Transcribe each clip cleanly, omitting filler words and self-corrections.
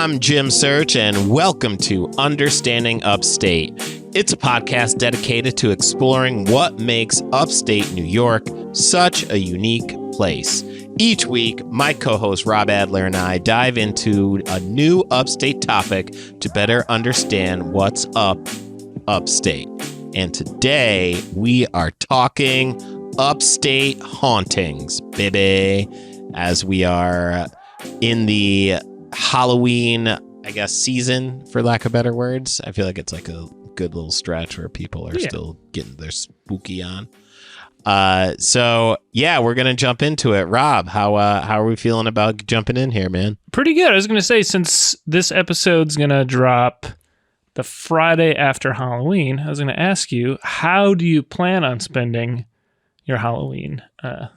I'm Jim Search, and welcome to Understanding Upstate. It's a podcast dedicated to exploring what makes upstate New York such a unique place. Each week, my co-host Rob Adler and I dive into a new upstate topic to better understand what's upstate. And today, we are talking upstate hauntings, baby, as we are in the Halloween, I guess, season, for lack of better words. I feel like it's like a good little stretch where people are still getting their spooky on. So we're gonna jump into it. Rob, how are we feeling about jumping in here, man? Pretty good. I was gonna say, since this episode's gonna drop the Friday after Halloween, I was gonna ask you, how do you plan on spending your Halloween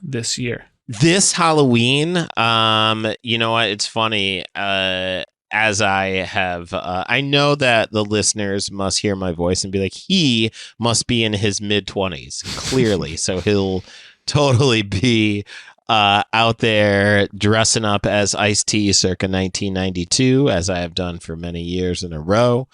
this year? This Halloween, you know what? It's funny. As I have, I know that the listeners must hear my voice and be like, he must be in his mid-20s, clearly. So he'll totally be out there dressing up as Ice-T circa 1992, as I have done for many years in a row.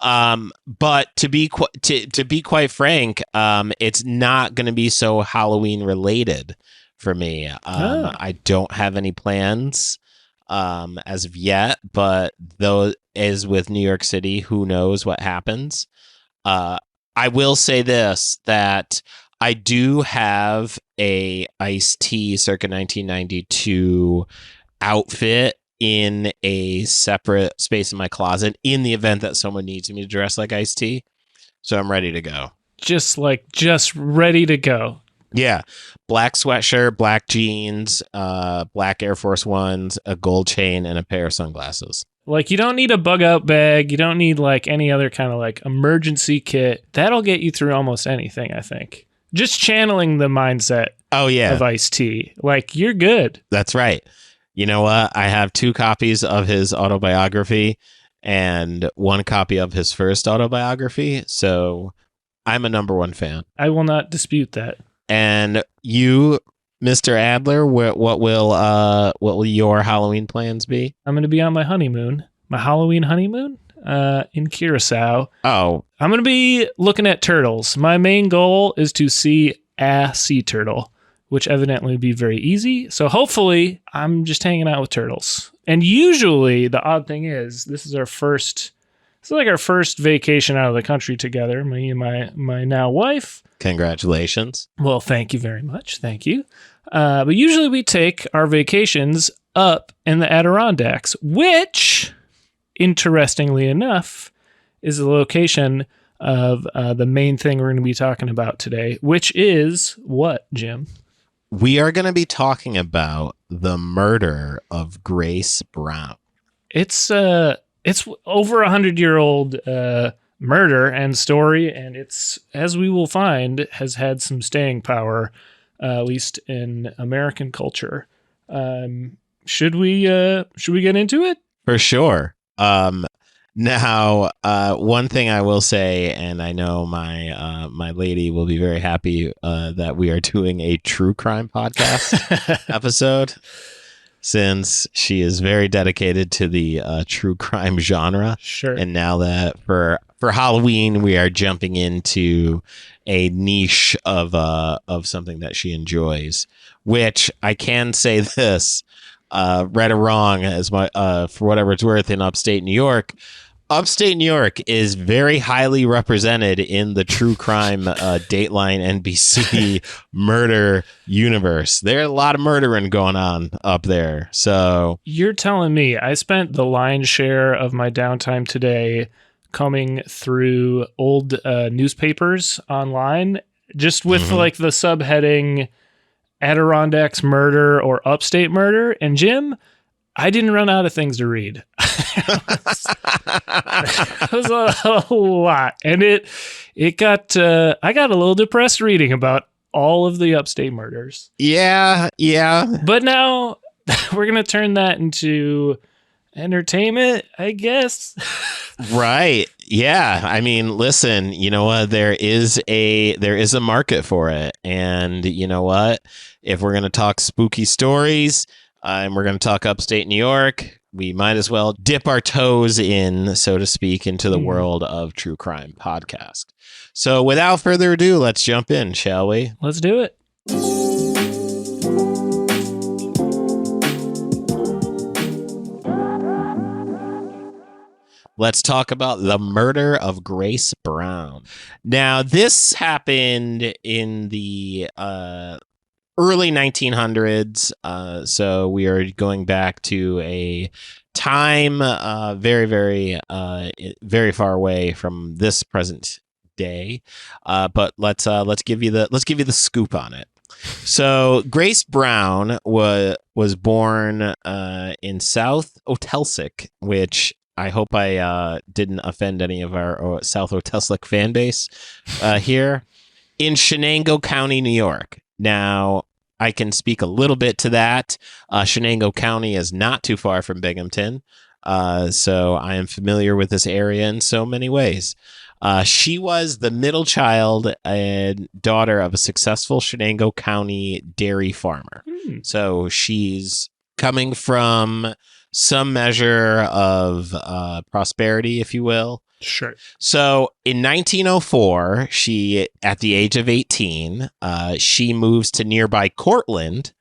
But to be quite frank, it's not going to be so Halloween related for me. I don't have any plans as of yet, but though, as with New York City, who knows what happens. I will say this, that I do have a Ice-T circa 1992 outfit in a separate space in my closet in the event that someone needs me to dress like Ice-T. So I'm ready to go. Just ready to go. Yeah. Black sweatshirt, black jeans, black Air Force Ones, a gold chain, and a pair of sunglasses. Like, you don't need a bug out bag. You don't need like any other kind of like emergency kit. That'll get you through almost anything, I think. Just channeling the mindset of Ice-T. Like, you're good. That's right. You know what? I have 2 copies of his autobiography and 1 copy of his first autobiography. So I'm a #1 fan. I will not dispute that. And you, Mr. Adler, what will your Halloween plans be? I'm going to be on my honeymoon, my Halloween honeymoon, in Curacao. Oh. I'm going to be looking at turtles. My main goal is to see a sea turtle, which evidently would be very easy. So hopefully I'm just hanging out with turtles. And usually the odd thing is, this is our first vacation out of the country together, me and my now wife. Congratulations. Well, thank you very much. Thank you. But usually we take our vacations up in the Adirondacks, which, interestingly enough, is the location of the main thing we're going to be talking about today, which is what, Jim? We are going to be talking about the murder of Grace Brown. It's over 100-year-old murder and story, and it's, as we will find, has had some staying power, at least in American culture. Should we get into it? For sure. Now, one thing I will say, and I know my lady will be very happy that we are doing a true crime podcast episode, since she is very dedicated to the true crime genre. Sure. And now that for Halloween, we are jumping into a niche of something that she enjoys, which I can say this, right or wrong, as my for whatever it's worth, in Upstate New York. Upstate New York is very highly represented in the true crime Dateline NBC murder universe. There's a lot of murdering going on up there. So you're telling me I spent the lion's share of my downtime today combing through old newspapers online, just with like the subheading Adirondacks murder or Upstate murder. And Jim, I didn't run out of things to read. It was a lot. And I got a little depressed reading about all of the Upstate murders. Yeah. But now we're going to turn that into entertainment, I guess. Right. Yeah. I mean, listen, you know what? There is a market for it. And you know what? If we're going to talk spooky stories, and we're going to talk Upstate New York, we might as well dip our toes in, so to speak, into the world of true crime podcast. So without further ado, let's jump in, shall we? Let's do it. Let's talk about the murder of Grace Brown. Now, this happened in the early 1900s. So we are going back to a time very, very, very far away from this present day. But let's give you the scoop on it. So Grace Brown was born in South Otelsek, which I hope I didn't offend any of our South Otelsek fan base here, in Shenango County, New York. Now, I can speak a little bit to that. Shenango County is not too far from Binghamton, so I am familiar with this area in so many ways. She was the middle child and daughter of a successful Shenango County dairy farmer. So she's coming from some measure of prosperity, if you will. Sure. So in 1904, she, at the age of 18, she moves to nearby Cortland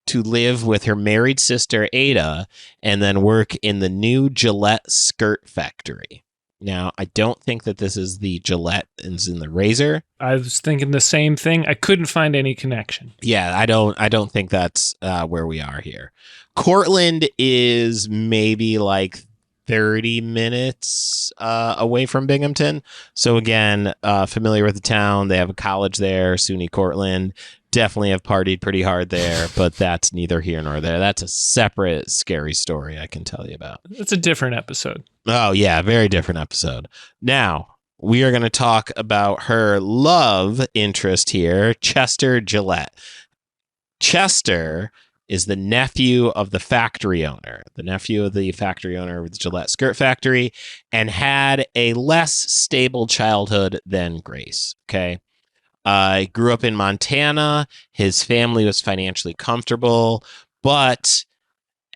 to live with her married sister, Ada, and then work in the new Gillette skirt factory. Now, I don't think that this is the Gillette is in the razor. I was thinking the same thing. I couldn't find any connection. Yeah, I don't think that's where we are here. Cortland is maybe like 30 minutes away from Binghamton. So again, familiar with the town. They have a college there, SUNY Cortland. Definitely have partied pretty hard there, but that's neither here nor there. That's a separate scary story I can tell you about. It's a different episode. Oh, yeah, very different episode. Now, we are going to talk about her love interest here, Chester Gillette. Chester is the nephew of the factory owner, of the Gillette skirt factory, and had a less stable childhood than Grace. Okay. Grew up in Montana. His family was financially comfortable, but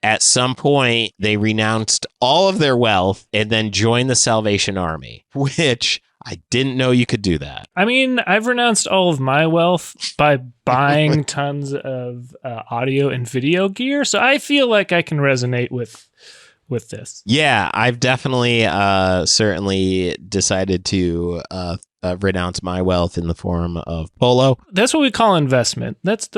at some point they renounced all of their wealth and then joined the Salvation Army, which I didn't know you could do that. I mean, I've renounced all of my wealth by buying tons of audio and video gear, so I feel like I can resonate with this. Yeah, I've definitely certainly decided to renounce my wealth in the form of polo. That's what we call investment. That's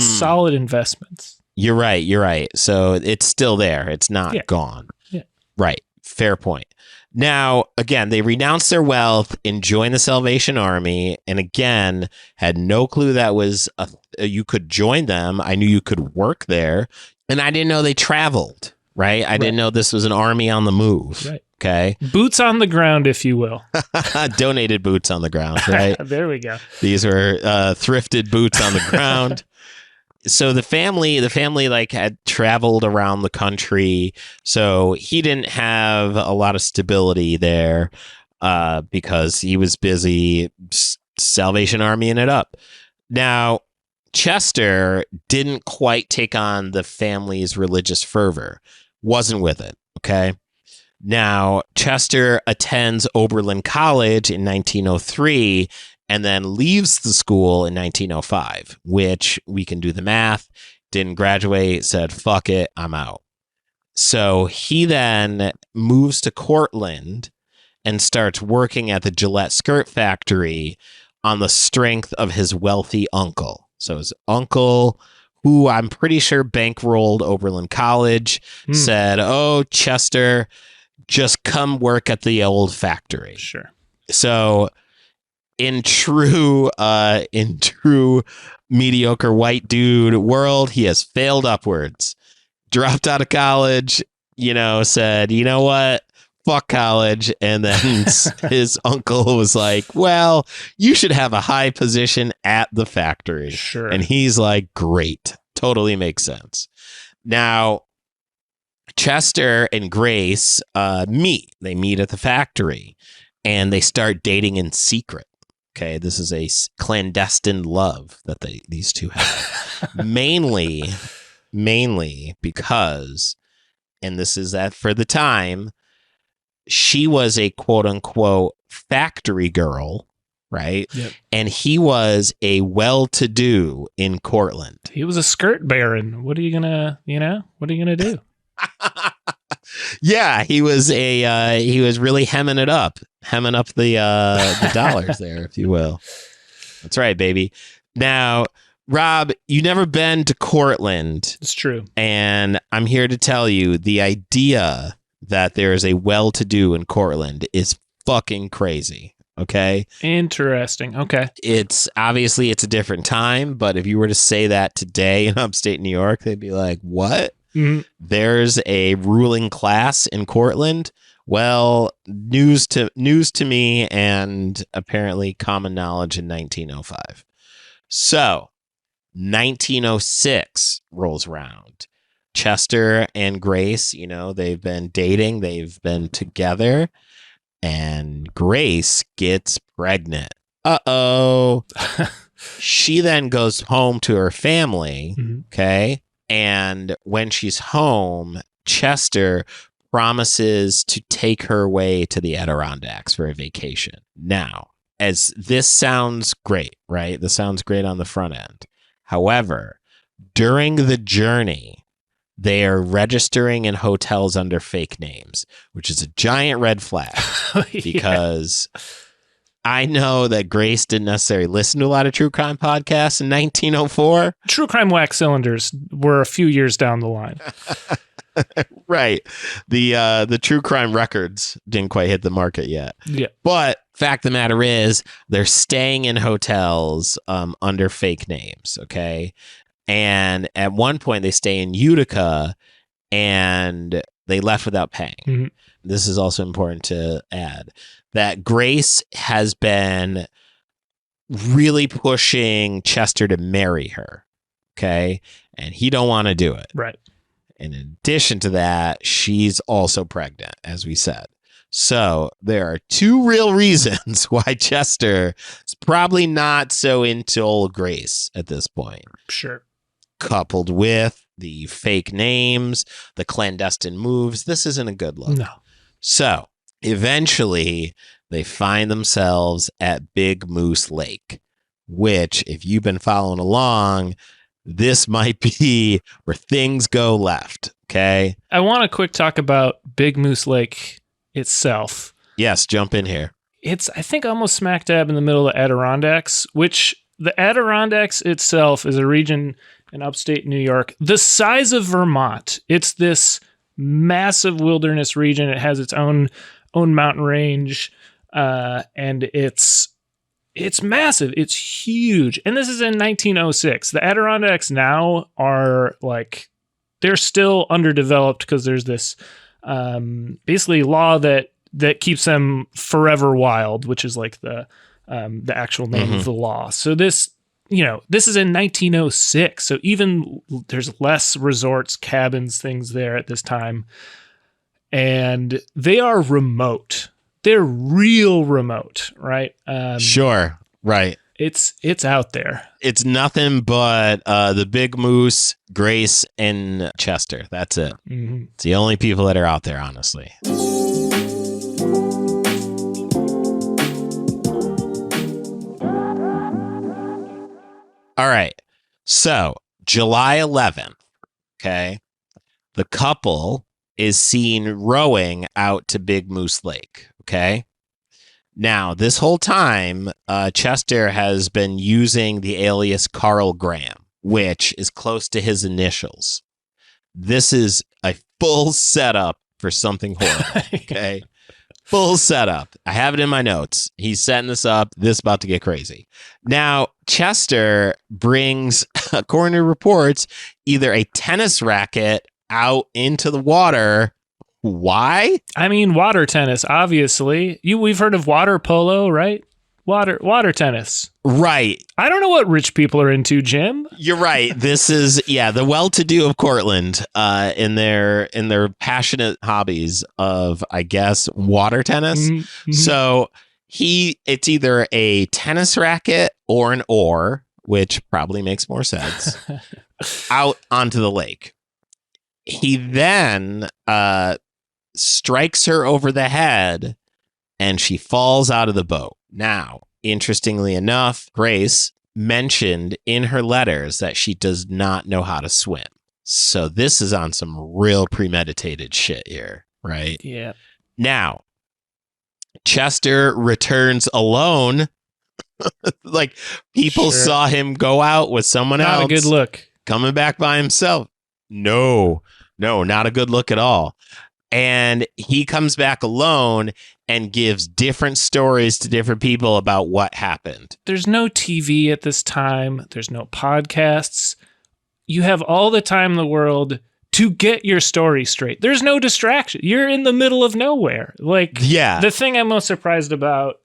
solid investments. You're right. So it's still there. It's not gone. Yeah. Right. Fair point. Now, again, they renounced their wealth and joined the Salvation Army, and again, had no clue that was you could join them. I knew you could work there, and I didn't know they traveled, right? I didn't know this was an army on the move. Right. Okay. Boots on the ground, if you will. Donated boots on the ground, right? There we go. These were thrifted boots on the ground. So the family like had traveled around the country, so he didn't have a lot of stability there because he was busy Salvation Armying it up. Now, Chester didn't quite take on the family's religious fervor, wasn't with it. Okay. Now, Chester attends Oberlin College in 1903 and then leaves the school in 1905, which we can do the math, didn't graduate, said, fuck it, I'm out. So he then moves to Cortland and starts working at the Gillette skirt factory on the strength of his wealthy uncle. So his uncle, who I'm pretty sure bankrolled Oberlin College, said, oh, Chester, just come work at the old factory. Sure. So in true mediocre white dude world, he has failed upwards, dropped out of college, said, you know what? Fuck college. And then his uncle was like, well, you should have a high position at the factory. Sure. And he's like, great. Totally makes sense. Now, Chester and Grace meet. They meet at the factory and they start dating in secret. Okay, this is a clandestine love that these two have. mainly because and this is that for the time, she was a quote unquote factory girl, right? Yep. And he was a well-to-do in Cortland. He was a skirt baron. What are you gonna do? Yeah, he was really hemming up the dollars there, if you will. That's right, baby. Now, Rob, you never been to Cortland. It's true. And I'm here to tell you the idea that there is a well-to-do in Cortland is fucking crazy. Okay. Interesting. Okay. It's obviously it's a different time, but if you were to say that today in upstate New York, they'd be like, what? Mm-hmm. There's a ruling class in Cortland. Well, news to me and apparently common knowledge in 1905. So 1906 rolls around. Chester and Grace, they've been dating, they've been together, and Grace gets pregnant. Uh-oh. She then goes home to her family, okay? And when she's home, Chester promises to take her away to the Adirondacks for a vacation. Now, as this sounds great, right? This sounds great on the front end. However, during the journey, they are registering in hotels under fake names, which is a giant red flag because I know that Grace didn't necessarily listen to a lot of true crime podcasts in 1904. True crime wax cylinders were a few years down the line. Right. The true crime records didn't quite hit the market yet. Yeah. But fact of the matter is they're staying in hotels under fake names. Okay. And at one point they stay in Utica and they left without paying. Mm-hmm. This is also important to add that Grace has been really pushing Chester to marry her. Okay. And he don't want to do it. Right. In addition to that, she's also pregnant, as we said. So there are two real reasons why Chester is probably not so into old Grace at this point. Sure. Coupled with the fake names, the clandestine moves, this isn't a good look. No. So eventually they find themselves at Big Moose Lake, which, if you've been following along, this might be where things go left. Okay. I want to quick talk about Big Moose Lake itself. Yes, jump in here. It's, I think, almost smack dab in the middle of the Adirondacks, which the Adirondacks itself is a region in upstate New York, the size of Vermont. It's this massive wilderness region. It has its own mountain range, and it's massive. It's huge. And this is in 1906. The Adirondacks now are like, they're still underdeveloped because there's this basically law that keeps them forever wild, which is like the actual name of the law. So this is in 1906. So even there's less resorts, cabins, things there at this time. And they are remote. They're real remote, right? Sure. Right. It's out there. It's nothing but the Big Moose, Grace, and Chester. That's it. Mm-hmm. It's the only people that are out there, honestly. All right. So July 11th, okay, the couple is seen rowing out to Big Moose Lake, okay? Now, this whole time, Chester has been using the alias Carl Graham, which is close to his initials. This is a full setup for something horrible, okay? Full setup. I have it in my notes. He's setting this up. This is about to get crazy. Now, Chester brings, according to reports, either a tennis racket out into the water. Why? I mean, water tennis, obviously. We've heard of water polo, right? Water tennis. Right. I don't know what rich people are into, Jim. You're right. This is, the well-to-do of Cortland in their passionate hobbies of, I guess, water tennis. Mm-hmm. So it's either a tennis racket or an oar, which probably makes more sense, out onto the lake. He then strikes her over the head and she falls out of the boat. Now, interestingly enough, Grace mentioned in her letters that she does not know how to swim. So this is on some real premeditated shit here, right? Yeah. Now, Chester returns alone. Like, people saw him go out with someone else. Not a good look. Coming back by himself. No, not a good look at all. And he comes back alone and gives different stories to different people about what happened. There's no TV at this time. There's no podcasts. You have all the time in the world to get your story straight. There's no distraction. You're in the middle of nowhere. Like, yeah. The thing I'm most surprised about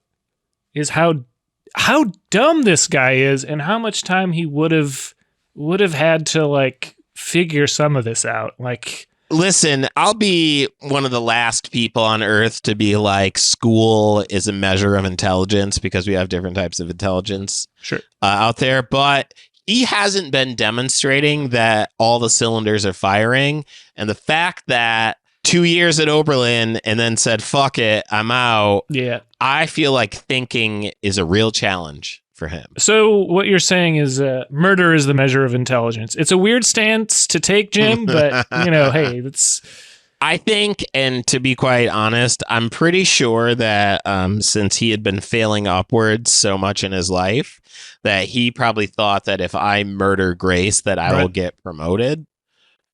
is how dumb this guy is and how much time he would have had to like figure some of this out. Like, listen, I'll be one of the last people on earth to be like, school is a measure of intelligence because we have different types of intelligence out there. But he hasn't been demonstrating that all the cylinders are firing. And the fact that 2 years at Oberlin and then said, fuck it, I'm out. Yeah. I feel like thinking is a real challenge for him. So what you're saying is murder is the measure of intelligence. It's a weird stance to take, Jim, but, hey, it's... I think, and to be quite honest, I'm pretty sure that since he had been failing upwards so much in his life, that he probably thought that if I murder Grace, that I will get promoted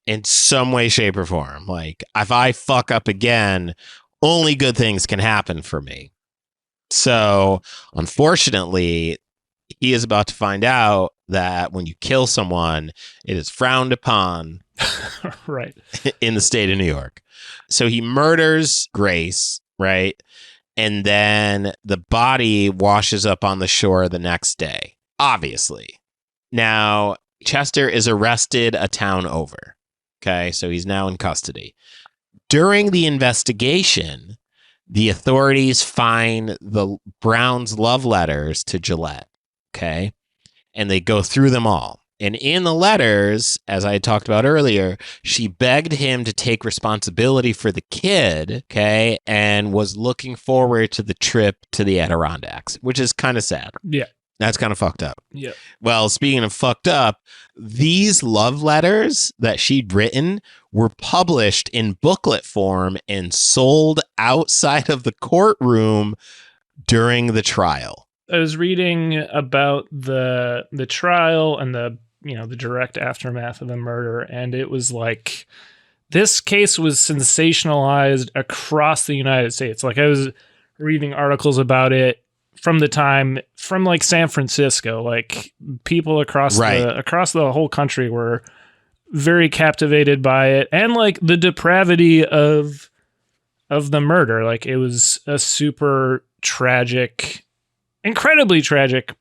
in some way, shape, or form. Like, if I fuck up again, only good things can happen for me. So, unfortunately, he is about to find out that when you kill someone, it is frowned upon right in the state of New York. So he murders Grace, right? And then the body washes up on the shore the next day, obviously. Now, Chester is arrested a town over. Okay, so he's now in custody. During the investigation, the authorities find the Brown's love letters to Gillette. Okay. And they go through them all. And in the letters, as I had talked about earlier, she begged him to take responsibility for the kid. Okay. And was looking forward to the trip to the Adirondacks, which is kind of sad. Yeah. That's kind of fucked up. Yeah. Well, speaking of fucked up, these love letters that she'd written were published in booklet form and sold outside of the courtroom during the trial. I was reading about the trial and the direct aftermath of the murder, and it was like this case was sensationalized across the United States. Like, I was reading articles about it from the time from like San Francisco, like people across the whole country were very captivated by it, and like the depravity of the murder. Like, it was a super tragic, incredibly tragic,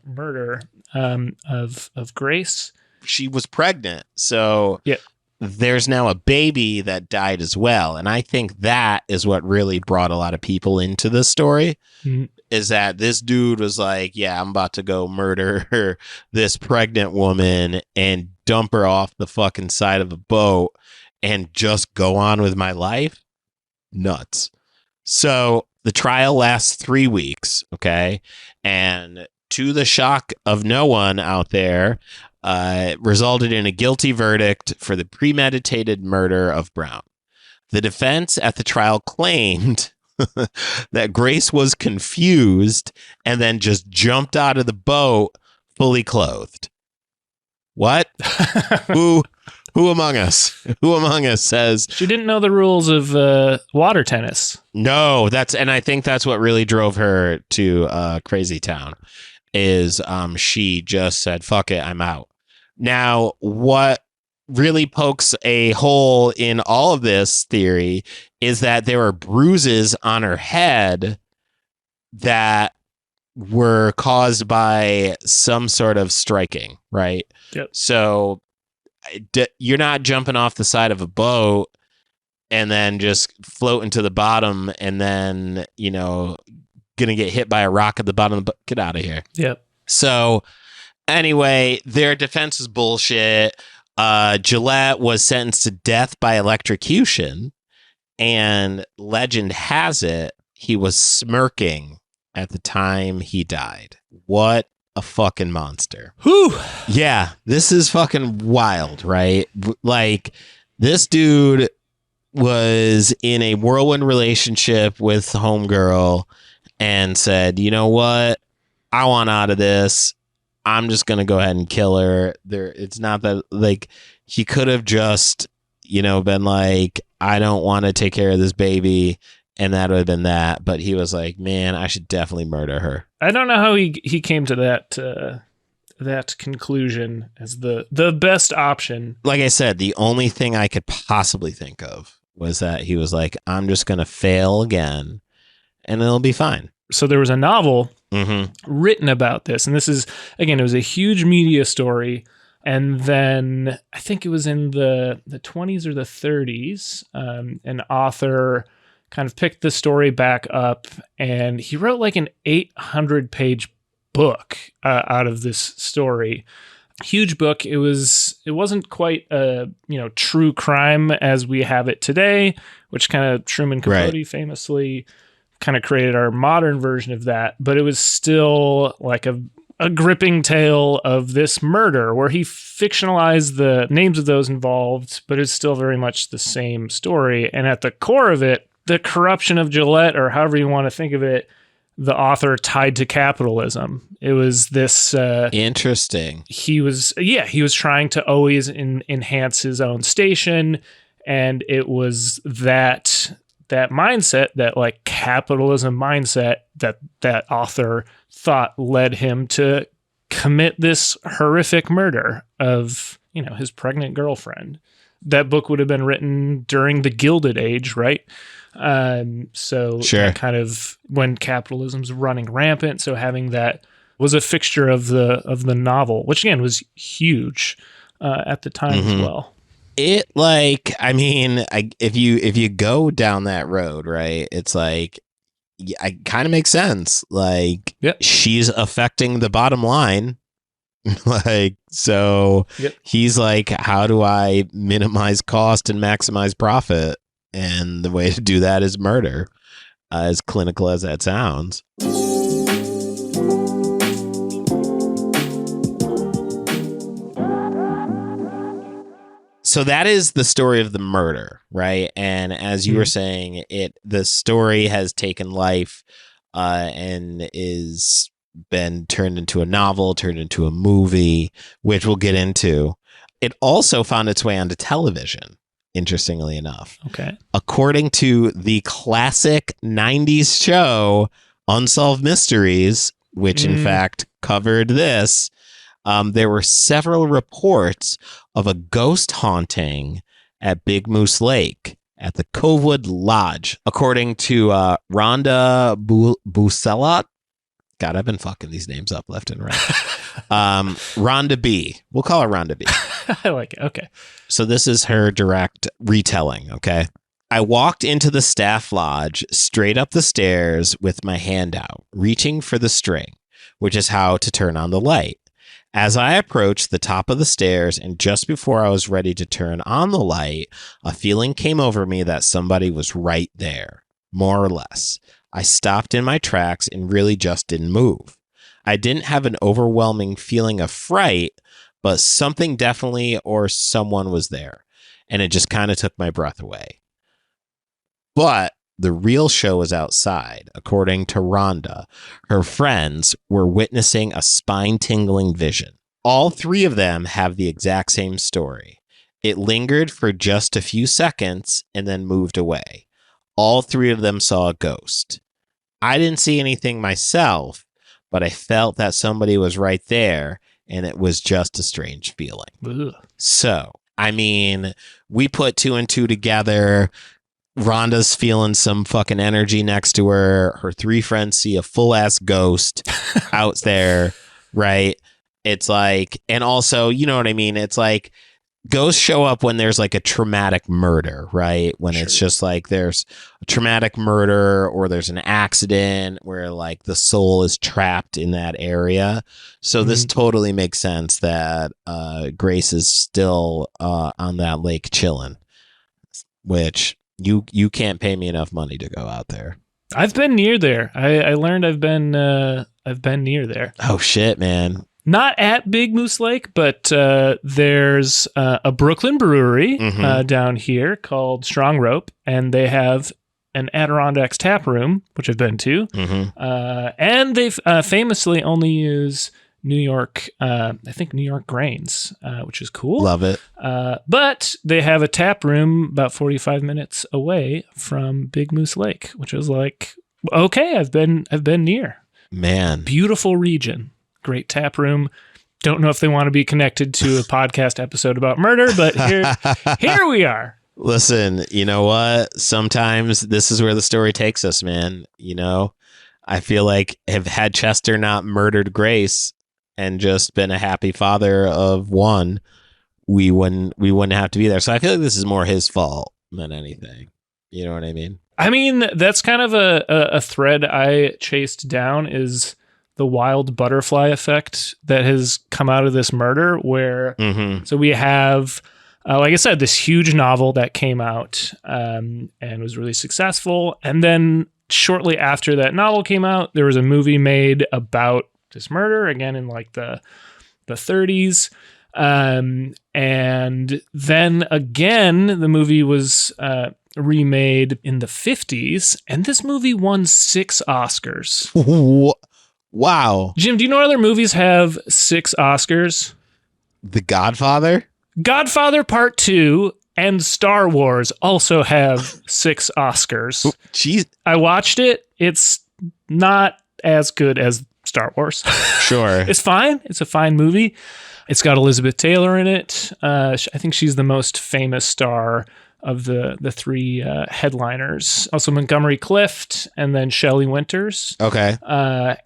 murder of Grace. She was pregnant, so yeah. There's now a baby that died as well, and I think that is what really brought a lot of people into this story. Mm-hmm. Is that this dude was like, yeah, I'm about to go murder this pregnant woman and dump her off the fucking side of a boat and just go on with my life? Nuts. So the trial lasts 3 weeks, okay? And to the shock of no one out there, resulted in a guilty verdict for the premeditated murder of Brown. The defense at the trial claimed that Grace was confused and then just jumped out of the boat fully clothed. What? Who among us? Who among us says she didn't know the rules of water tennis? No, and I think that's what really drove her to Crazy Town. Is she just said, "Fuck it, I'm out." Now, what really pokes a hole in all of this theory is that there were bruises on her head that were caused by some sort of striking, right? Yep. So you're not jumping off the side of a boat and then just floating to the bottom and then, going to get hit by a rock at the bottom of the boat. Get out of here. Yep. So anyway, their defense is bullshit. Gillette was sentenced to death by electrocution, and legend has it he was smirking at the time he died. What a fucking monster. Whew. Yeah, this is fucking wild, right? Like, this dude was in a whirlwind relationship with homegirl and said, you know what? I want out of this. I'm just going to go ahead and kill her. It's not that, like, he could have just, been like, I don't want to take care of this baby. And that would have been that. But he was like, man, I should definitely murder her. I don't know how he came to that conclusion as the best option. Like I said, the only thing I could possibly think of was that he was like, I'm just going to fail again and it'll be fine. So there was a novel written about this. And this is, again, it was a huge media story. And then I think it was in the 20s or the 30s, an author kind of picked the story back up, and he wrote like an 800-page book out of this story. Huge book. It wasn't quite a true crime as we have it today, which kind of Truman Capote famously kind of created our modern version of that. But it was still like a gripping tale of this murder where he fictionalized the names of those involved, but it's still very much the same story. And at the core of it, the corruption of Gillette, or however you want to think of it, the author tied to capitalism. It was this interesting. He was trying to always enhance his own station, and it was that mindset, that like capitalism mindset, that author thought led him to commit this horrific murder of his pregnant girlfriend. That book would have been written during the Gilded Age, right? So sure. Kind of when capitalism's running rampant. So having that was a fixture of the novel, which again was huge at the time as well. It if you go down that road, right? It's like, it kind of makes sense. Like, she's affecting the bottom line. Like, so he's like, how do I minimize cost and maximize profit? And the way to do that is murder, as clinical as that sounds. So that is the story of the murder, right? And as you were saying, the story has taken life and is been turned into a novel, turned into a movie, which we'll get into. It also found its way onto television, interestingly enough. Okay. According to the classic 90s show Unsolved Mysteries, which in fact covered this, there were several reports of a ghost haunting at Big Moose Lake at the Covewood Lodge. According to Rhonda Bucelot. God, I've been fucking these names up left and right. Rhonda B. We'll call her Rhonda B. I like it. Okay. So this is her direct retelling, okay? I walked into the staff lodge straight up the stairs with my hand out, reaching for the string, which is how to turn on the light. As I approached the top of the stairs and just before I was ready to turn on the light, a feeling came over me that somebody was right there, more or less. I stopped in my tracks and really just didn't move. I didn't have an overwhelming feeling of fright, but something definitely or someone was there, and it just kind of took my breath away. But the real show was outside. According to Rhonda, her friends were witnessing a spine-tingling vision. All three of them have the exact same story. It lingered for just a few seconds and then moved away. All three of them saw a ghost. I didn't see anything myself, but I felt that somebody was right there, and it was just a strange feeling. Ugh. So, we put two and two together. Rhonda's feeling some fucking energy next to her. Her three friends see a full-ass ghost out there, right? It's like, and also, you know what I mean? It's like Ghosts show up when there's like a traumatic murder, right? When Sure. it's just like there's a traumatic murder or there's an accident where like the soul is trapped in that area. So this totally makes sense that Grace is still on that lake chilling, which you can't pay me enough money to go out there. I've been near there. I learned I've been near there. Oh shit, man. Not at Big Moose Lake, but there's a Brooklyn brewery down here called Strong Rope, and they have an Adirondack's tap room, which I've been to. And they famously only use New York, I think New York grains, which is cool. Love it. But they have a tap room about 45 minutes away from Big Moose Lake, which was like, okay, I've been near. Man. Beautiful region. Great tap room. Don't know if they want to be connected to a podcast episode about murder, but here we are. Listen, you know what? Sometimes this is where the story takes us, man. You know, I feel like had Chester not murdered Grace and just been a happy father of one, we wouldn't have to be there. So I feel like this is more his fault than anything. You know what I mean? I mean, that's kind of a thread I chased down is the wild butterfly effect that has come out of this murder where, so we have, like I said, this huge novel that came out and was really successful. And then shortly after that novel came out, there was a movie made about this murder, again, in like the 30s. And then again, the movie was remade in the 50s. And this movie won 6 Oscars. Wow. Jim, do you know what other movies have 6 Oscars? The Godfather? Godfather Part 2 and Star Wars also have 6 Oscars. Jeez. I watched it. It's not as good as Star Wars. Sure. It's fine. It's a fine movie. It's got Elizabeth Taylor in it. I think she's the most famous star of the 3 headliners. Also Montgomery Clift and then Shelley Winters. Okay.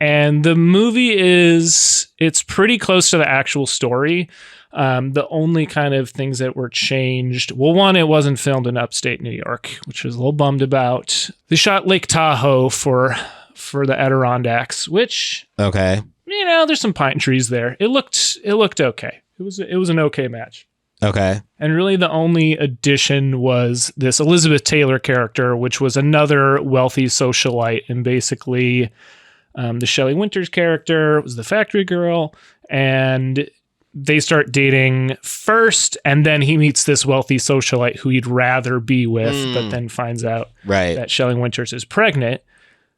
And the movie it's pretty close to the actual story. The only kind of things that were changed, well, one, it wasn't filmed in upstate New York, which I was a little bummed about. They shot Lake Tahoe for the Adirondacks, which, okay, you know, there's some pine trees there. It looked okay. It was an okay match. Okay. And really the only addition was this Elizabeth Taylor character, which was another wealthy socialite. And basically the Shelley Winters character was the factory girl. And they start dating first. And then he meets this wealthy socialite who he'd rather be with, but then finds out that Shelley Winters is pregnant.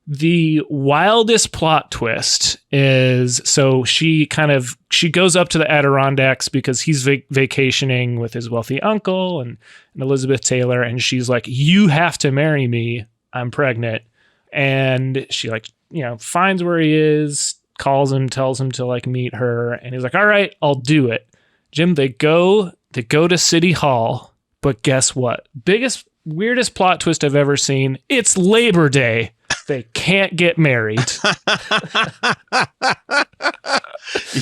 The wildest plot twist is, so she goes up to the Adirondacks because he's vacationing with his wealthy uncle and Elizabeth Taylor. And she's like, you have to marry me. I'm pregnant. And she finds where he is, calls him, tells him to meet her. And he's like, all right, I'll do it. Jim, they go to City Hall, but guess what? Weirdest plot twist I've ever seen. It's Labor Day. They can't get married.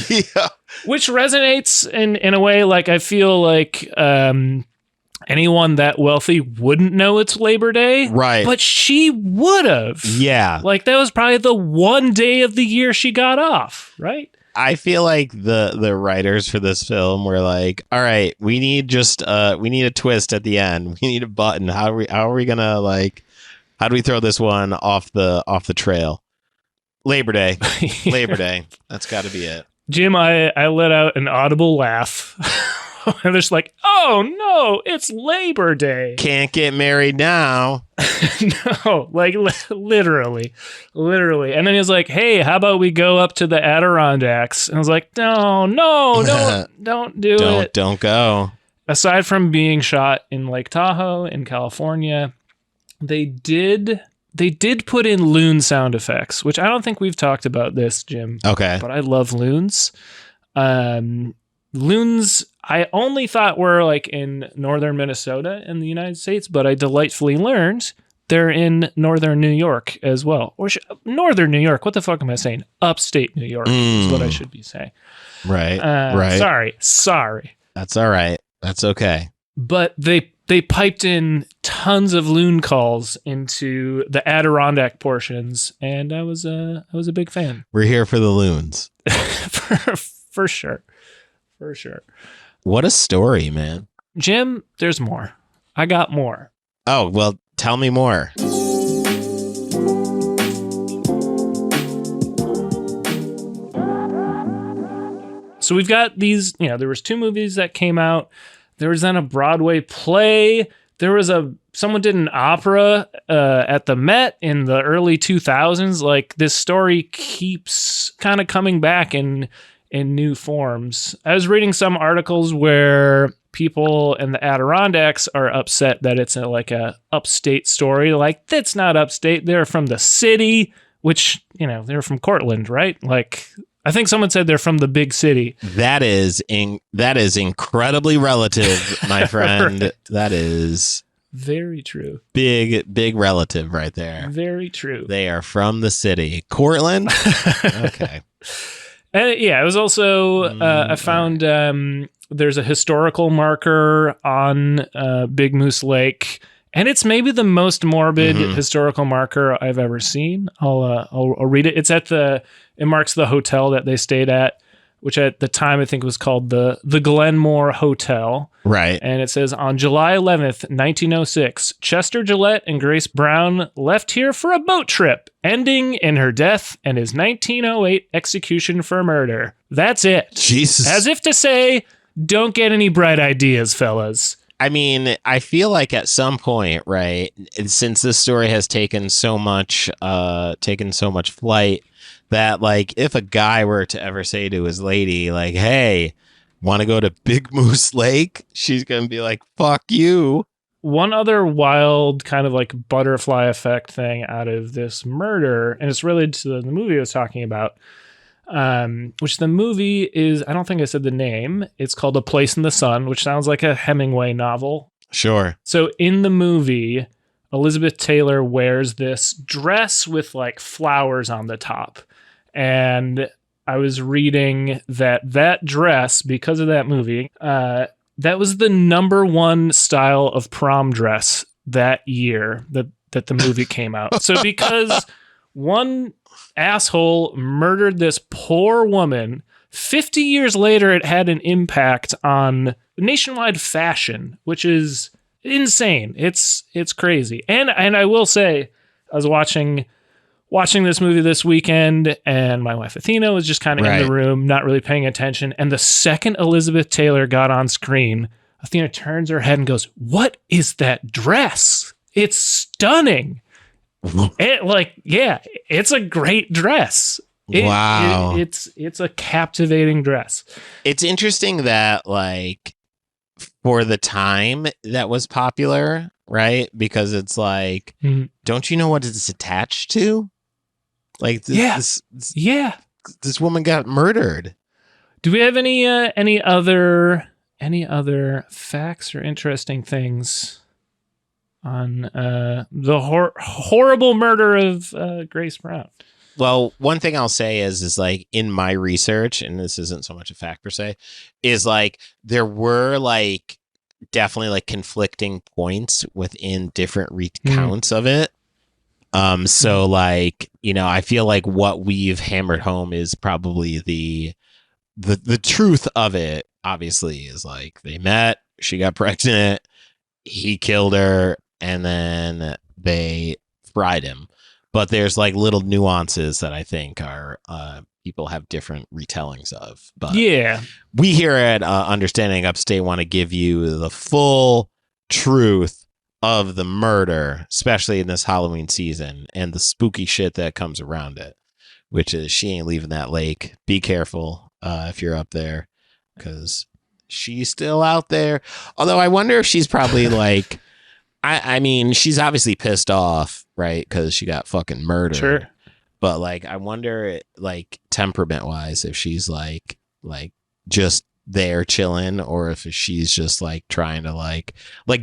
Yeah. Which resonates in a way, like I feel like anyone that wealthy wouldn't know it's Labor Day. Right. But she would have. Yeah. Like that was probably the one day of the year she got off, right? I feel like the writers for this film were like, all right, we need a twist at the end. We need a button. How are we gonna how do we throw this one off the trail? Labor Day. Labor Day. That's got to be it. Jim, I let out an audible laugh. And they're just like, oh no, it's Labor Day. Can't get married now. No, literally. And then he was like, hey, how about we go up to the Adirondacks? And I was like, no, don't do it. Don't go. Aside from being shot in Lake Tahoe in California, they did put in loon sound effects, which I don't think we've talked about this, Jim. Okay. But I love loons. Loons, I only thought were in northern Minnesota in the United States, but I delightfully learned they're in northern New York as well. Or northern New York. What the fuck am I saying? Upstate New York is what I should be saying. Right. Right. Sorry. That's all right. That's okay. But they piped in tons of loon calls into the Adirondack portions, and I was a big fan. We're here for the loons. for sure. For sure. What a story, man. Jim, there's more. I got more. Oh, well, tell me more. So we've got these, there was 2 movies that came out. There was then a Broadway play. There was someone did an opera at the Met in the early 2000s. Like, this story keeps kind of coming back in new forms. I was reading some articles where people in the Adirondacks are upset that it's like a upstate story. Like, that's not upstate. They're from the city, which, they're from Cortland, right? Like, I think someone said they're from the big city. That is incredibly relative, my friend. Right. That is very true. Big relative right there. Very true. They are from the city. Cortland? Okay. It was also, I found there's a historical marker on Big Moose Lake, and it's maybe the most morbid historical marker I've ever seen. I'll read it. It marks the hotel that they stayed at, which at the time I think was called the Glenmore Hotel. Right. And it says, on July 11th, 1906, Chester Gillette and Grace Brown left here for a boat trip, ending in her death and his 1908 execution for murder. That's it. Jesus. As if to say, don't get any bright ideas, fellas. I mean, I feel like at some point, right, since this story has taken so much flight, that, like, if a guy were to ever say to his lady, like, hey, want to go to Big Moose Lake? She's going to be like, fuck you. One other wild kind of like butterfly effect thing out of this murder, and it's related to the movie I was talking about, which the movie is, I don't think I said the name. It's called A Place in the Sun, which sounds like a Hemingway novel. Sure. So in the movie, Elizabeth Taylor wears this dress with like flowers on the top. And I was reading that dress, because of that movie, that was the #1 style of prom dress that year that the movie came out. So because one asshole murdered this poor woman, 50 years later, it had an impact on nationwide fashion, which is insane. It's crazy. And I will say, I was watching this movie this weekend, and my wife Athena was just kind of in the room, not really paying attention. And the second Elizabeth Taylor got on screen, Athena turns her head and goes, "What is that dress? It's stunning." It's a great dress. Wow. It's a captivating dress. It's interesting that, like, for the time that was popular, right? Because it's like, don't you know what it's attached to? Like, this woman got murdered. Do we have any other facts or interesting things on the horrible murder of Grace Brown? Well, one thing I'll say is like, in my research, and this isn't so much a fact per se, is like there were like definitely like conflicting points within different recounts of it. So like, I feel like what we've hammered home is probably the truth of it. Obviously, is like they met, she got pregnant, he killed her, and then they fried him. But there's like little nuances that I think are people have different retellings of. But yeah, we here at Understanding Upstate want to give you the full truth of the murder, especially in this Halloween season, and the spooky shit that comes around it, which is she ain't leaving that lake. Be careful if you're up there, because she's still out there. Although I wonder if she's probably like, I mean, she's obviously pissed off, right? Because she got fucking murdered. Sure. But like, I wonder, like, temperament wise, if she's like just there chilling, or if she's just like trying to like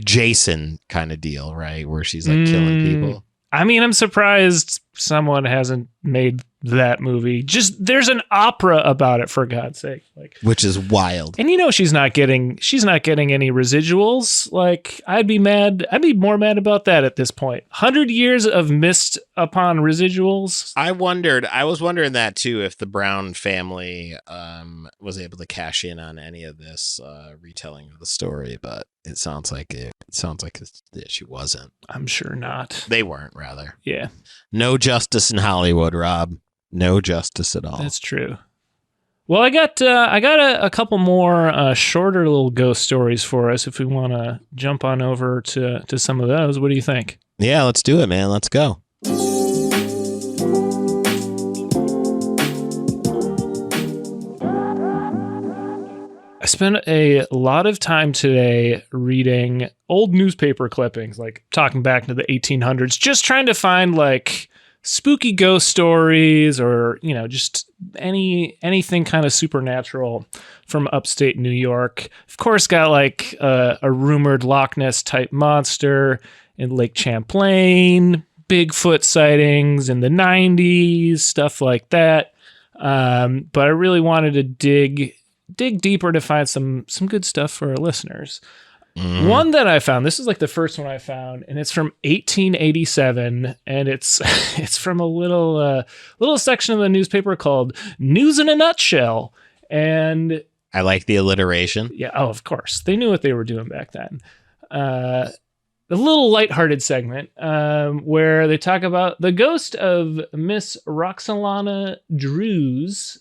Jason kind of deal, right? Where she's like killing people. I mean, I'm surprised someone hasn't made that movie. Just there's an opera about it, for God's sake. Like, which is wild. and she's not getting any residuals. Like, I'd be more mad about that at this point. 100 years of missed upon residuals. I was wondering that too, if the Brown family was able to cash in on any of this retelling of the story, but it sounds like she wasn't. I'm sure not. They weren't, rather. Yeah. No justice in Hollywood, Rob. No justice at all. That's true. Well, I got a couple more shorter little ghost stories for us if we want to jump on over to some of those. What do you think? Yeah, let's do it, man. Let's go. I spent a lot of time today reading old newspaper clippings, like talking back to the 1800s, just trying to find like spooky ghost stories or, just anything kind of supernatural from upstate New York. Of course, got like a rumored Loch Ness type monster in Lake Champlain, Bigfoot sightings in the 90s, stuff like that. But I really wanted to dig deeper to find some good stuff for our listeners. One that I found, this is like the first one I found, and it's from 1887, and it's from a little section of the newspaper called News in a Nutshell. And I like the alliteration. Yeah, oh, of course. They knew what they were doing back then. A little lighthearted segment where they talk about the ghost of Miss Roxalana Drews,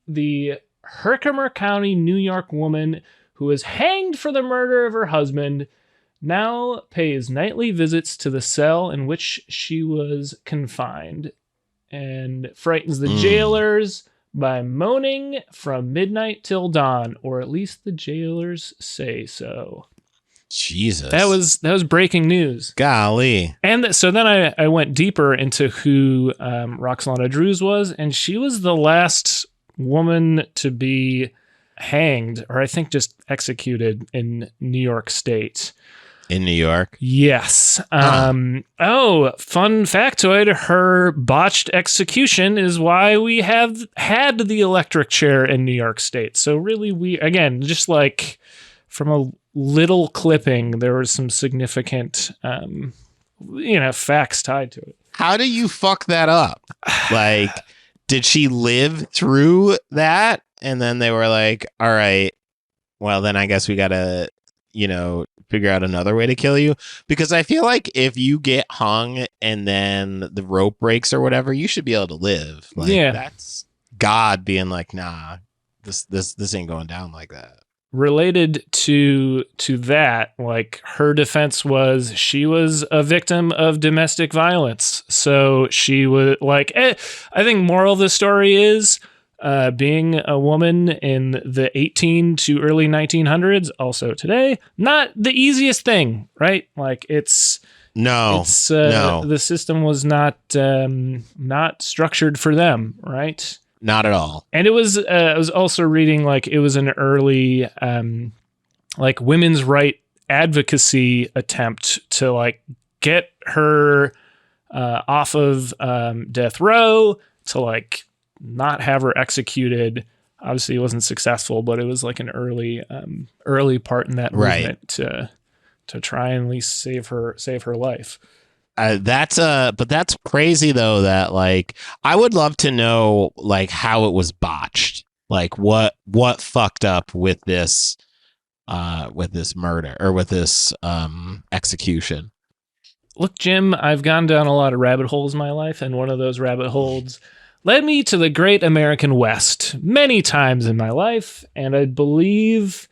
the Herkimer County, New York woman who was hanged for the murder of her husband, now pays nightly visits to the cell in which she was confined and frightens the jailers by moaning from midnight till dawn, or at least the jailers say so. Jesus. That was breaking news. Golly. And so then I went deeper into who Roxalana Drews was, and she was the last woman to be hanged, or I think just executed in New York State. In New York? Yes. Fun factoid, her botched execution is why we have had the electric chair in New York State. So really, again, just like from a little clipping, there was some significant, facts tied to it. How do you fuck that up? Like, did she live through that? And then they were like, all right, well, then I guess we got to, figure out another way to kill you. Because I feel like if you get hung and then the rope breaks or whatever, you should be able to live. Like, yeah. That's God being like, nah, this ain't going down like that. Related to that, like, her defense was she was a victim of domestic violence. So she was like, I think moral of the story is being a woman in the 18 to early 1900s, also today, not the easiest thing, right? Like the system was not structured for them, right? Not at all. And it was, I was also reading, like, it was an early, like, women's right advocacy attempt to, like, get her off of death row, to, like, not have her executed. Obviously, it wasn't successful, but it was, like, an early part in that movement to try and at least save her life. But that's crazy though, that like I would love to know like how it was botched, like what fucked up with this murder or with this execution. Look, Jim, I've gone down a lot of rabbit holes in my life, and one of those rabbit holes led me to the great American West many times in my life, and I believe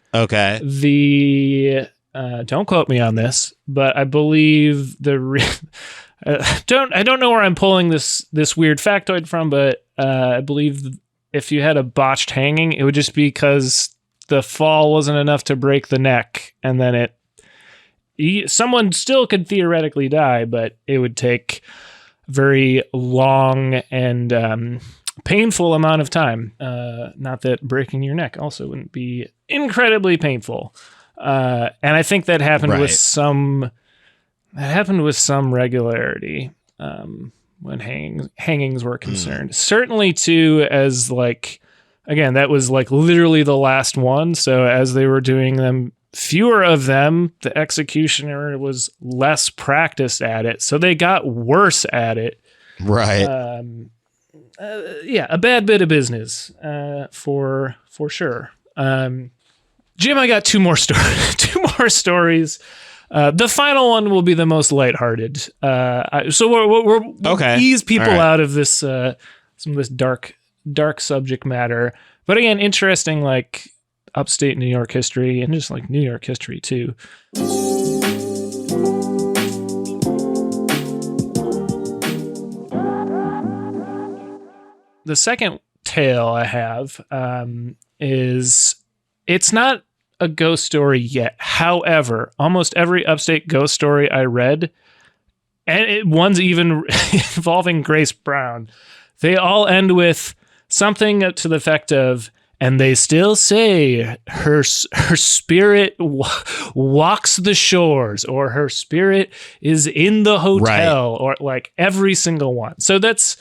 don't quote me on this, but I believe I don't know where I'm pulling this weird factoid from, but I believe if you had a botched hanging, it would just be because the fall wasn't enough to break the neck, and then someone still could theoretically die, but it would take a very long and painful amount of time. Not that breaking your neck also wouldn't be incredibly painful. And I think that happened with some regularity. when hangings were concerned. Certainly too, as like, again, that was like literally the last one. So as they were doing them, fewer of them, the executioner was less practiced at it. So they got worse at it. Right. Yeah, a bad bit of business for sure. Jim, I got two more stories. The final one will be the most lighthearted. So we'll Okay. ease people All right. out of this some of this dark subject matter. But again, interesting, like upstate New York history and just like New York history too. The second tale I have is, it's not a ghost story yet. However, almost every upstate ghost story I read, and one's even involving Grace Brown, they all end with something to the effect of, and they still say her spirit walks the shores, or her spirit is in the hotel, or like every single one. So that's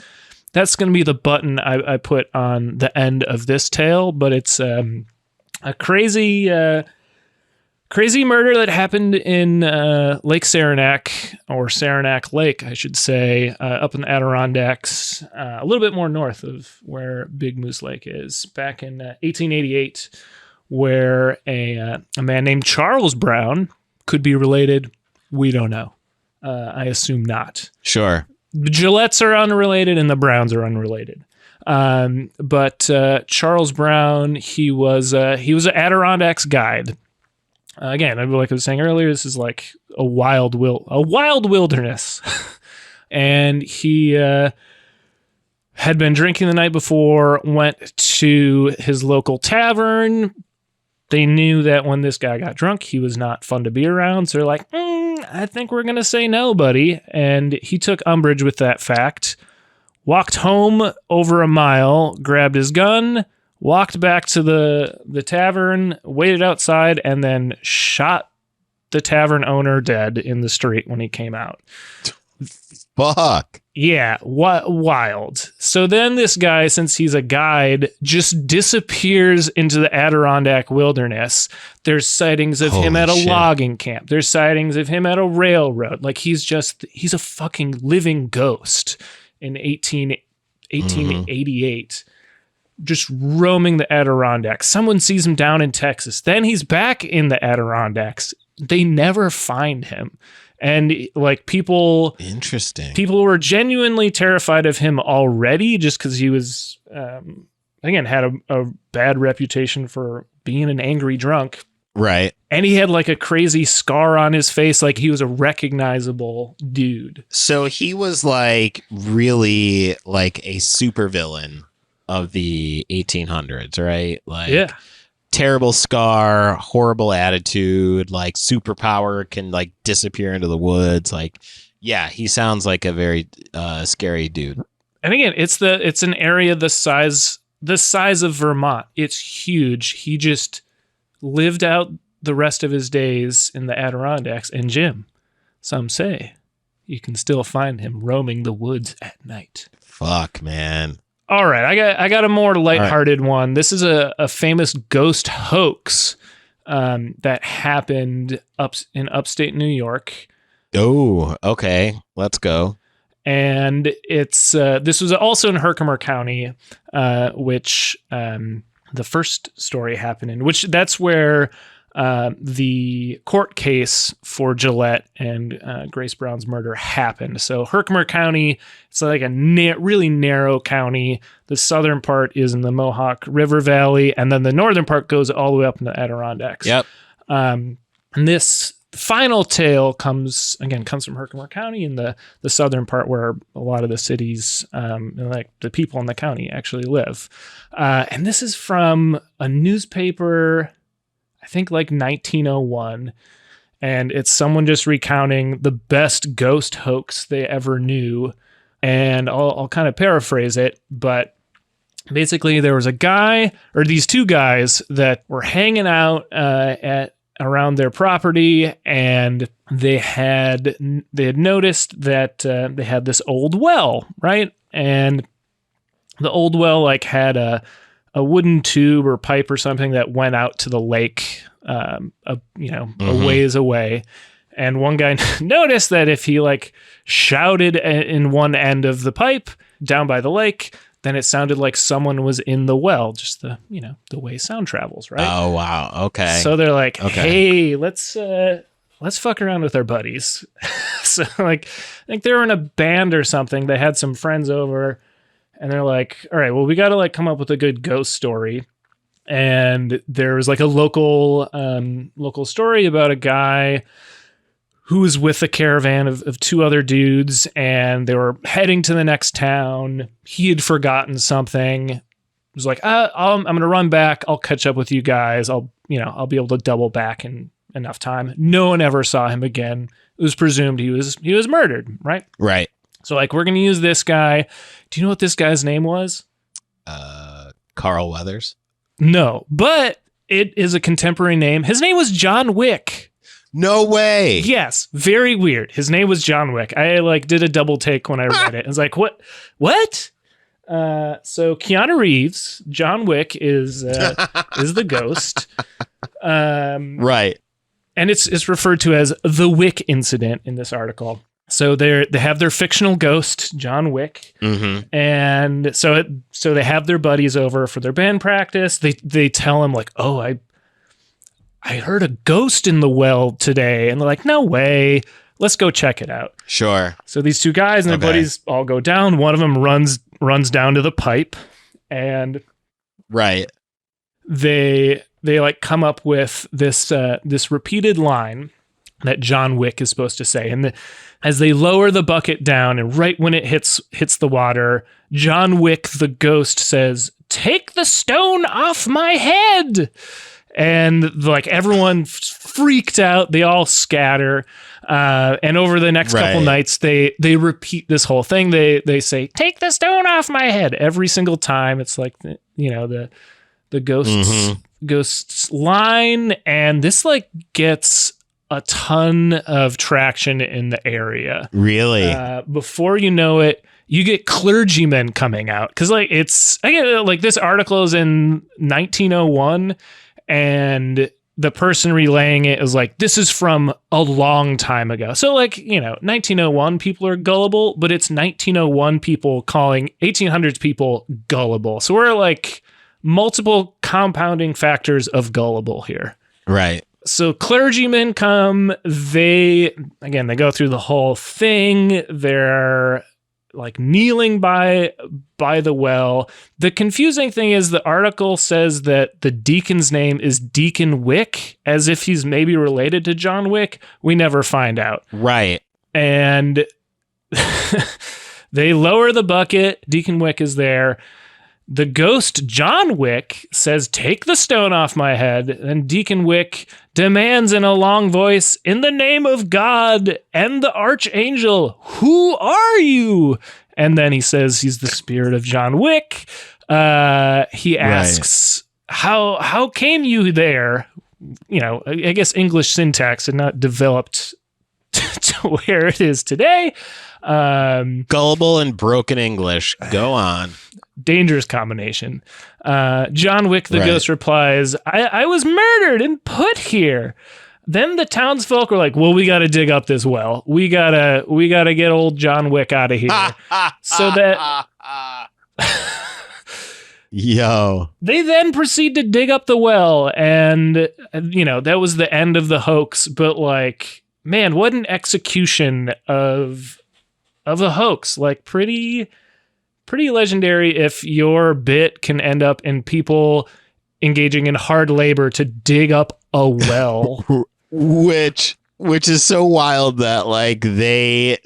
going to be the button I put on the end of this tale, but it's a crazy murder that happened in Lake Saranac, or Saranac Lake, I should say, up in the Adirondacks, a little bit more north of where Big Moose Lake is, back in 1888, where a man named Charles Brown could be related. We don't know. I assume not. Sure. The Gillettes are unrelated and the Browns are unrelated. But Charles Brown, he was an Adirondacks guide. Again, like I was saying earlier, this is like a wild wilderness. And he had been drinking the night before, went to his local tavern. They knew that when this guy got drunk, he was not fun to be around. So they're like, I think we're going to say no, buddy. And he took umbrage with that fact, walked home over a mile, grabbed his gun, walked back to the tavern, waited outside, and then shot the tavern owner dead in the street when he came out. Fuck. Yeah, wild. So then this guy, since he's a guide, just disappears into the Adirondack wilderness. There's sightings of him at a logging camp. There's sightings of him at a railroad. Like he's a fucking living ghost in 1888. Just roaming the Adirondacks. Someone sees him down in Texas. Then he's back in the Adirondacks. They never find him. And like people were genuinely terrified of him already, just because he was, again, had a bad reputation for being an angry drunk. Right. And he had like a crazy scar on his face. Like he was a recognizable dude. So he was like really like a supervillain of the 1800s, right? Like, yeah. Terrible scar, horrible attitude, like superpower, can like disappear into the woods. Like, yeah, he sounds like a very scary dude. And again, it's an area the size of Vermont. It's huge. He just lived out the rest of his days in the Adirondacks. And Jim, some say you can still find him roaming the woods at night. Fuck, man. All right, I got a more lighthearted one. This is a famous ghost hoax that happened in upstate New York. Oh, okay. Let's go. And it's this was also in Herkimer County, which the first story happened in, which that's where the court case for Gillette and Grace Brown's murder happened. So Herkimer County, it's like a really narrow county. The southern part is in the Mohawk River Valley, and then the northern part goes all the way up in the Adirondacks. Yep. And this final tale comes from Herkimer County in the southern part, where a lot of the cities, like the people in the county, actually live. And this is from a newspaper, I think like 1901, and it's someone just recounting the best ghost hoax they ever knew. And I'll kind of paraphrase it, but basically there was a guy, or these two guys, that were hanging out at around their property, and they had noticed that they had this old well, right? And the old well like had a wooden tube or pipe or something that went out to the lake, a ways away. And one guy noticed that if he like shouted in one end of the pipe down by the lake, then it sounded like someone was in the well, just the way sound travels, right? Oh, wow. Okay. So they're like, hey, let's fuck around with our buddies. So like, I think they were in a band or something. They had some friends over and they're like, all right, well, we got to like come up with a good ghost story. And there was like a local story about a guy who was with a caravan of two other dudes, and they were heading to the next town. He had forgotten something. He was like, I'm going to run back. I'll catch up with you guys. I'll be able to double back in enough time. No one ever saw him again. It was presumed he was murdered, right? Right. So like, we're going to use this guy. Do you know what this guy's name was? Carl Weathers? No, but it is a contemporary name. His name was John Wick. No way. Yes, very weird. His name was John Wick. I like did a double take when I read it. I was like, what? So Keanu Reeves, John Wick is the ghost. Right. And it's referred to as the Wick incident in this article. So they have their fictional ghost, John Wick. Mm-hmm. And so they have their buddies over for their band practice. They tell him like, "Oh, I heard a ghost in the well today." And they're like, "No way. Let's go check it out." Sure. So these two guys and their buddies all go down. One of them runs down to the pipe, and right. They like come up with this repeated line that John Wick is supposed to say. And as they lower the bucket down, and right when it hits the water, John Wick, the ghost, says, "Take the stone off my head." And like everyone freaked out. They all scatter. And over the next couple nights, they repeat this whole thing. They say, "Take the stone off my head," every single time. It's like, the ghost's line. And this like gets a ton of traction in the area. Really? Before you know it, you get clergymen coming out. Cause like this article is in 1901. And the person relaying it is like, this is from a long time ago. So like, 1901 people are gullible, but it's 1901 people calling 1800s people gullible. So we're like multiple compounding factors of gullible here. Right. So clergymen come, they go through the whole thing. They're like kneeling by the well. The confusing thing is the article says that the deacon's name is Deacon Wick, as if he's maybe related to John Wick. We never find out. Right. And they lower the bucket. Deacon Wick is there. The ghost, John Wick, says, "Take the stone off my head." And Deacon Wick demands in a long voice, "In the name of God and the archangel, who are you?" And then he says he's the spirit of John Wick. He asks, how came you there? I guess English syntax had not developed to where it is today. Gullible and broken English. Go on. Dangerous combination. John Wick, the ghost, replies, I was murdered and put here. Then the townsfolk were like, well, we got to dig up this well. We gotta get old John Wick out of here. So that they then proceed to dig up the well, and that was the end of the hoax. But like, man, what an execution of a hoax. Like pretty legendary if your bit can end up in people engaging in hard labor to dig up a well. Which is so wild that they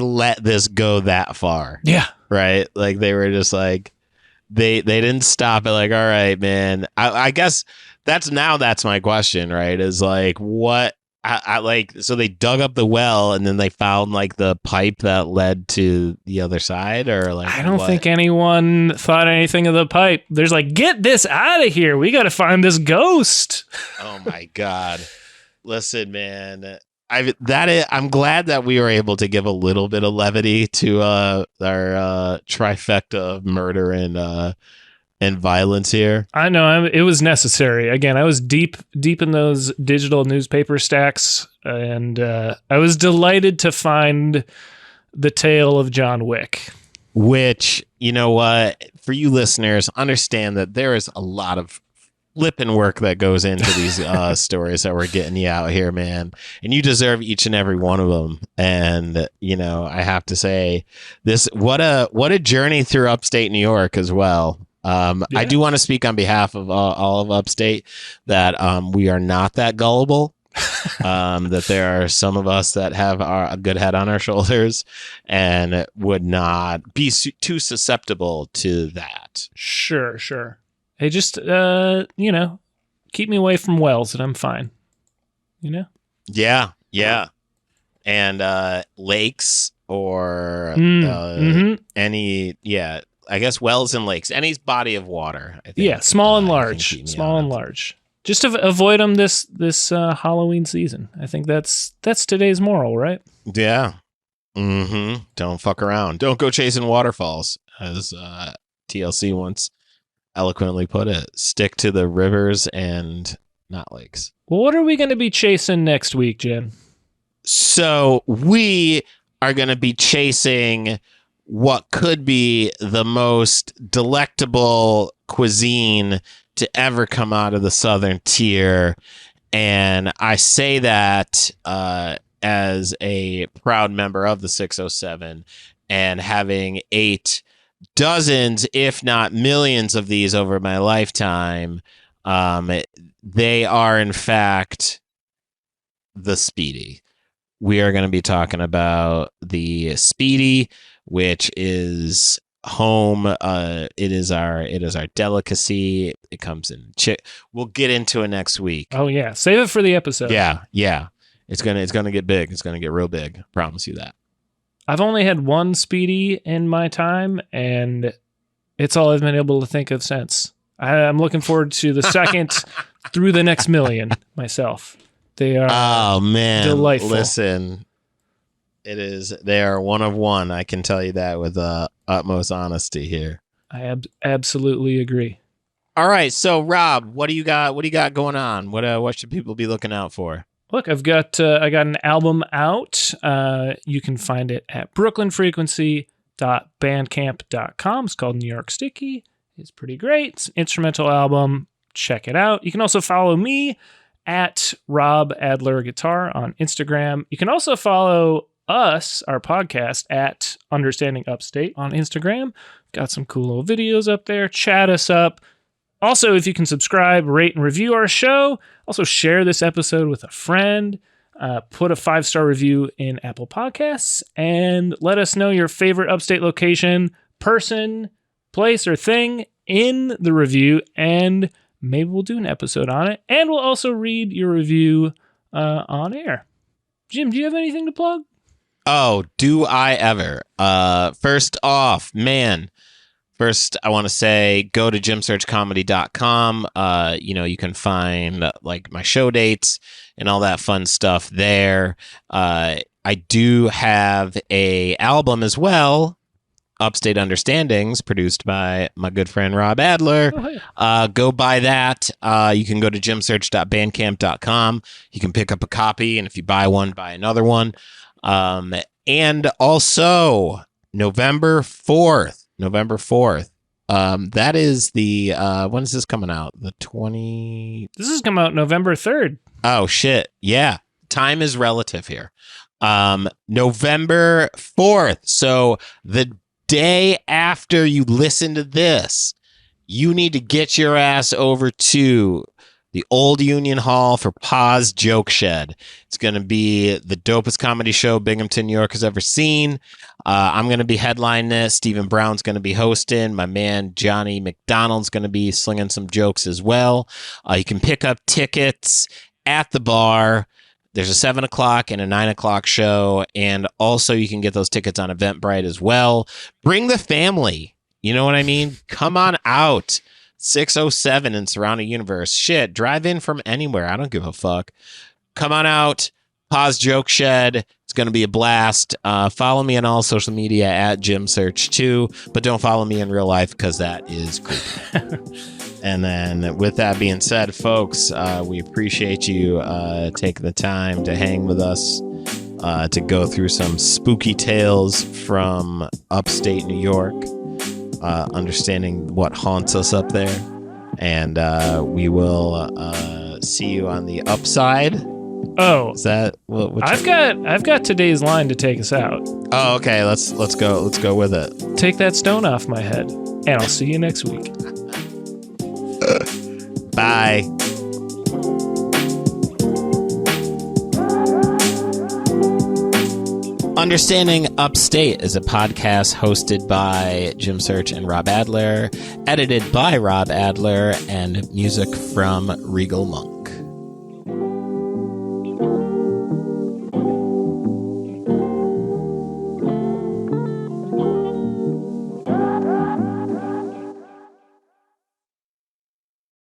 let this go that far. Yeah. Right? Like they were just like they didn't stop it. Like, all right, man. I guess that's my question, right? Is like what I like, so they dug up the well and then they found like the pipe that led to the other side, or like I don't what? think anyone thought anything of the pipe. There's like, get this out of here. We got to find this ghost. Oh my God. Listen, man. I'm glad that we were able to give a little bit of levity to our trifecta of murder and violence here. I know it was necessary. Again, I was deep in those digital newspaper stacks, and I was delighted to find the tale of John Wick. Which, you know what, for you listeners, understand that there is a lot of flipping work that goes into these stories that we're getting you out here, man. And you deserve each and every one of them. And, you know, I have to say this, what a journey through upstate New York as well. I do want to speak on behalf of all of upstate that we are not that gullible. That there are some of us that have a good head on our shoulders and would not be too susceptible to that. Sure. Hey, just, you know, keep me away from wells and I'm fine. You know? Yeah. And lakes or any, I guess wells and lakes, any body of water. I think, yeah, small and large. Just to avoid them this Halloween season. I think that's today's moral, right? Yeah. Don't fuck around. Don't go chasing waterfalls, as TLC once eloquently put it. Stick to the rivers and not lakes. Well, what are we going to be chasing next week, Jen? So we are going to be chasing what could be the most delectable cuisine to ever come out of the Southern Tier. And I say that as a proud member of the 607 and having ate dozens, if not millions of these over my lifetime. They are, in fact, the Speedy. We are going to be talking about the Speedy, which is home. It is our delicacy. It comes in we'll get into it next week. Oh yeah, save it for the episode. Yeah. It's gonna get big. It's gonna get real big. I promise you that. I've only had one Speedy in my time, and it's all I've been able to think of since. I'm looking forward to the second through the next million myself. They are delightful. Listen, they are one of one. I can tell you that with utmost honesty here. I absolutely agree. All right, so Rob, what do you got? What do you got going on? What should people be looking out for? Look, I got an album out. You can find it at brooklynfrequency.bandcamp.com. It's called New York Sticky. It's pretty great. It's an instrumental album. Check it out. You can also follow me at Rob Adler Guitar on Instagram. You can also follow us, our podcast, at Understanding Upstate on Instagram. Got some cool little videos up there. Chat us up. Also, if you can subscribe, rate, and review our show. Also, share this episode with a friend. Put a 5-star review in Apple Podcasts. And let us know your favorite Upstate location, person, place, or thing in the review. And maybe we'll do an episode on it. And we'll also read your review on air. Jim, do you have anything to plug? Oh, do I ever? First off, First, I want to say go to jimsearchcomedy.com. You can find like my show dates and all that fun stuff there. I do have a album as well, Upstate Understandings, produced by my good friend Rob Adler. Oh, hey. Go buy that. You can go to jimsearch.bandcamp.com. You can pick up a copy, and if you buy one, buy another one. And also November 4th. That is the when is this coming out? The 20. This is coming out November 3rd. Oh shit. Yeah. Time is relative here. November 4th. So the day after you listen to this, you need to get your ass over to the Old Union Hall for Pa's Joke Shed. It's going to be the dopest comedy show Binghamton, New York has ever seen. I'm going to be headlining this. Stephen Brown's going to be hosting. My man Johnny McDonald's going to be slinging some jokes as well. You can pick up tickets at the bar. There's a 7 o'clock and a 9 o'clock show. And also you can get those tickets on Eventbrite as well. Bring the family. You know what I mean? Come on out. 607 in Surrounding Universe. Shit, drive in from anywhere. I don't give a fuck. Come on out. Pause Joke Shed. It's going to be a blast. Follow me on all social media at Jim Search 2, but don't follow me in real life because that is creepy. And then with that being said, folks, we appreciate you taking the time to hang with us, to go through some spooky tales from upstate New York, understanding what haunts us up there. And we will see you on the upside. Oh, is that what I've got today's line to take us out. Oh, okay. Let's go with it. Take that stone off my head, and I'll see you next week. Bye. Understanding Upstate is a podcast hosted by Jim Search and Rob Adler, edited by Rob Adler, and music from Regal Monk.